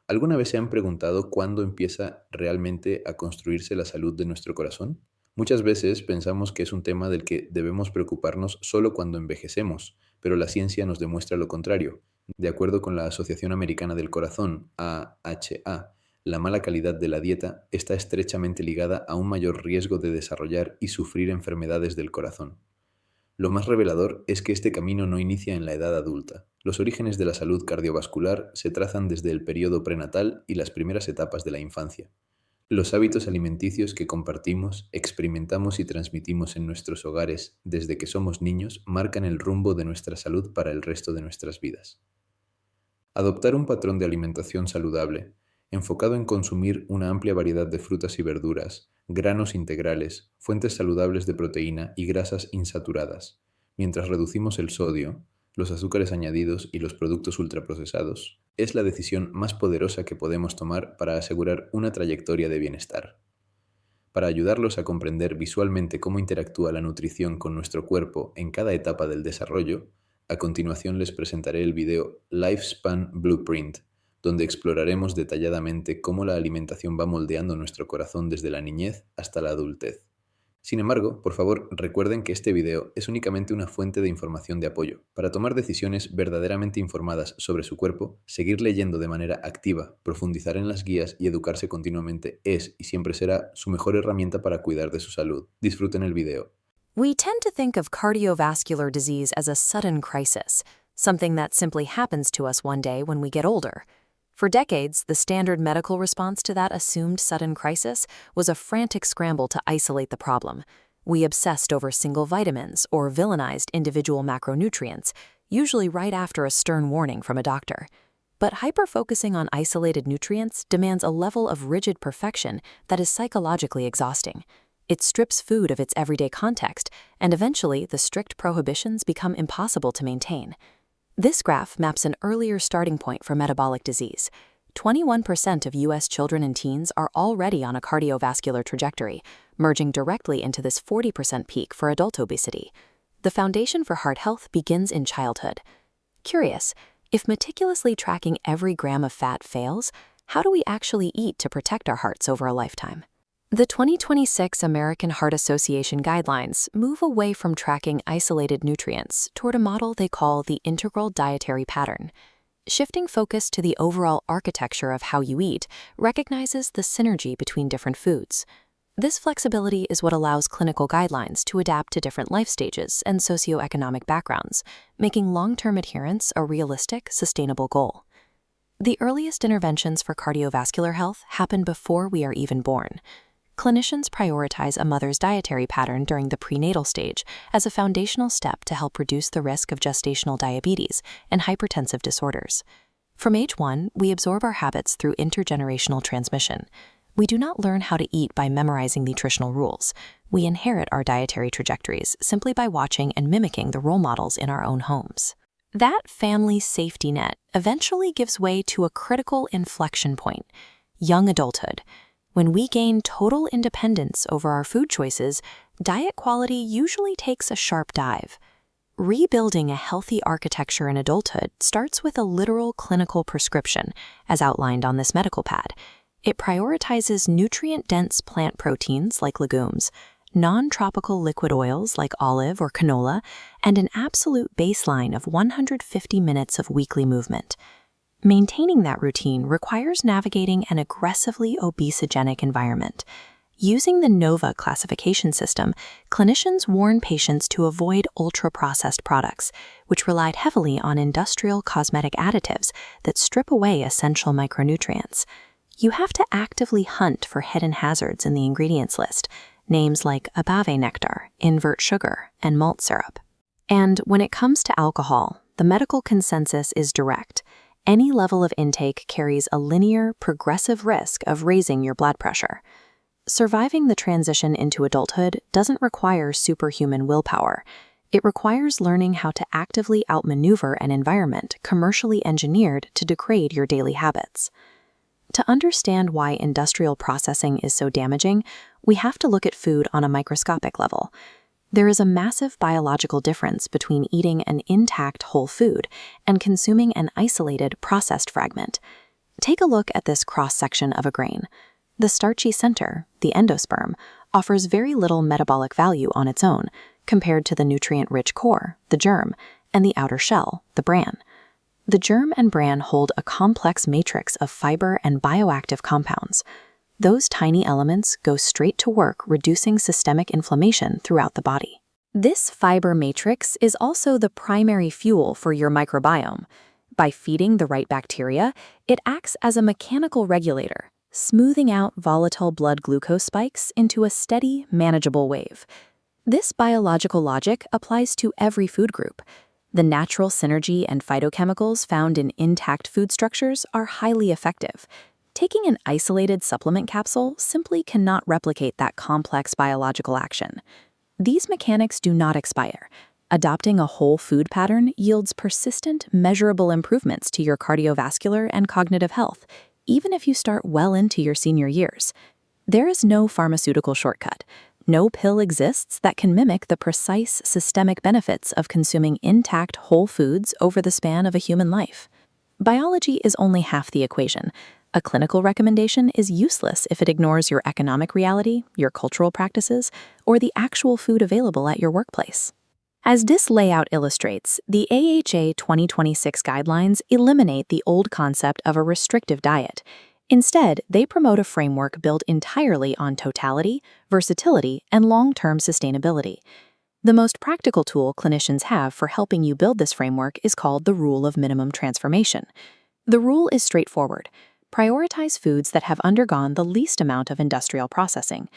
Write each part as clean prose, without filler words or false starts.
¿Alguna vez se han preguntado cuándo empieza realmente a construirse la salud de nuestro corazón? Muchas veces pensamos que es un tema del que debemos preocuparnos solo cuando envejecemos, pero la ciencia nos demuestra lo contrario. De acuerdo con la Asociación Americana del Corazón, AHA, la mala calidad de la dieta está estrechamente ligada a un mayor riesgo de desarrollar y sufrir enfermedades del corazón. Lo más revelador es que este camino no inicia en la edad adulta. Los orígenes de la salud cardiovascular se trazan desde el periodo prenatal y las primeras etapas de la infancia. Los hábitos alimenticios que compartimos, experimentamos y transmitimos en nuestros hogares desde que somos niños marcan el rumbo de nuestra salud para el resto de nuestras vidas. Adoptar un patrón de alimentación saludable, enfocado en consumir una amplia variedad de frutas y verduras, granos integrales, fuentes saludables de proteína y grasas insaturadas, mientras reducimos el sodio, los azúcares añadidos y los productos ultraprocesados, es la decisión más poderosa que podemos tomar para asegurar una trayectoria de bienestar. Para ayudarlos a comprender visualmente cómo interactúa la nutrición con nuestro cuerpo en cada etapa del desarrollo, a continuación les presentaré el video Lifespan Blueprint, donde exploraremos detalladamente cómo la alimentación va moldeando nuestro corazón desde la niñez hasta la adultez. Sin embargo, por favor, recuerden que este video es únicamente una fuente de información de apoyo. Para tomar decisiones verdaderamente informadas sobre su cuerpo, seguir leyendo de manera activa, profundizar en las guías y educarse continuamente es y siempre será su mejor herramienta para cuidar de su salud. Disfruten el video. We tend to think of cardiovascular disease as a sudden crisis, something that simply happens to us one day when we get older. For decades, the standard medical response to that assumed sudden crisis was a frantic scramble to isolate the problem. We obsessed over single vitamins or villainized individual macronutrients, usually right after a stern warning from a doctor. But hyper-focusing on isolated nutrients demands a level of rigid perfection that is psychologically exhausting. It strips food of its everyday context, and eventually the strict prohibitions become impossible to maintain. This graph maps an earlier starting point for metabolic disease. 21% of U.S. children and teens are already on a cardiovascular trajectory, merging directly into this 40% peak for adult obesity. The foundation for heart health begins in childhood. Curious, if meticulously tracking every gram of fat fails, how do we actually eat to protect our hearts over a lifetime? The 2026 American Heart Association guidelines move away from tracking isolated nutrients toward a model they call the integral dietary pattern. Shifting focus to the overall architecture of how you eat recognizes the synergy between different foods. This flexibility is what allows clinical guidelines to adapt to different life stages and socioeconomic backgrounds, making long-term adherence a realistic, sustainable goal. The earliest interventions for cardiovascular health happen before we are even born. Clinicians prioritize a mother's dietary pattern during the prenatal stage as a foundational step to help reduce the risk of gestational diabetes and hypertensive disorders. From age 1, we absorb our habits through intergenerational transmission. We do not learn how to eat by memorizing nutritional rules. We inherit our dietary trajectories simply by watching and mimicking the role models in our own homes. That family safety net eventually gives way to a critical inflection point: young adulthood. When we gain total independence over our food choices, diet quality usually takes a sharp dive. Rebuilding a healthy architecture in adulthood starts with a literal clinical prescription, as outlined on this medical pad. It prioritizes nutrient-dense plant proteins like legumes, non-tropical liquid oils like olive or canola, and an absolute baseline of 150 minutes of weekly movement. Maintaining that routine requires navigating an aggressively obesogenic environment. Using the NOVA classification system, clinicians warn patients to avoid ultra-processed products, which relied heavily on industrial cosmetic additives that strip away essential micronutrients. You have to actively hunt for hidden hazards in the ingredients list, names like agave nectar, invert sugar, and malt syrup. And when it comes to alcohol, the medical consensus is direct. Any level of intake carries a linear, progressive risk of raising your blood pressure. Surviving the transition into adulthood doesn't require superhuman willpower. It requires learning how to actively outmaneuver an environment commercially engineered to degrade your daily habits. To understand why industrial processing is so damaging, we have to look at food on a microscopic level. There is a massive biological difference between eating an intact whole food and consuming an isolated processed fragment. Take a look at this cross-section of a grain. The starchy center, the endosperm, offers very little metabolic value on its own compared to the nutrient-rich core, the germ, and the outer shell, the bran. The germ and bran hold a complex matrix of fiber and bioactive compounds. Those tiny elements go straight to work reducing systemic inflammation throughout the body. This fiber matrix is also the primary fuel for your microbiome. By feeding the right bacteria, it acts as a mechanical regulator, smoothing out volatile blood glucose spikes into a steady, manageable wave. This biological logic applies to every food group. The natural synergy and phytochemicals found in intact food structures are highly effective. Taking an isolated supplement capsule simply cannot replicate that complex biological action. These mechanics do not expire. Adopting a whole food pattern yields persistent, measurable improvements to your cardiovascular and cognitive health, even if you start well into your senior years. There is no pharmaceutical shortcut. No pill exists that can mimic the precise systemic benefits of consuming intact whole foods over the span of a human life. Biology is only half the equation. A clinical recommendation is useless if it ignores your economic reality, your cultural practices, or the actual food available at your workplace. As this layout illustrates, the AHA 2026 guidelines eliminate the old concept of a restrictive diet. Instead, they promote a framework built entirely on totality, versatility, and long-term sustainability. The most practical tool clinicians have for helping you build this framework is called the Rule of Minimum Transformation. The rule is straightforward. Prioritize foods that have undergone the least amount of industrial processing.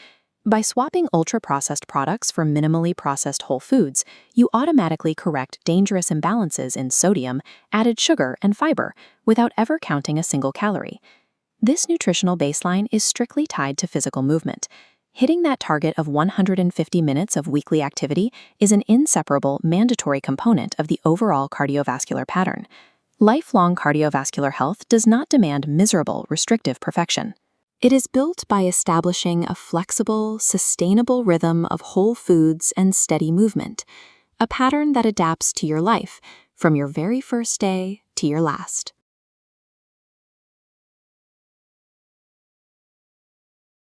By swapping ultra-processed products for minimally processed whole foods, you automatically correct dangerous imbalances in sodium, added sugar, and fiber without ever counting a single calorie. This nutritional baseline is strictly tied to physical movement. Hitting that target of 150 minutes of weekly activity is an inseparable, mandatory component of the overall cardiovascular pattern. Lifelong cardiovascular health does not demand miserable, restrictive perfection. It is built by establishing a flexible, sustainable rhythm of whole foods and steady movement, a pattern that adapts to your life from your very first day to your last.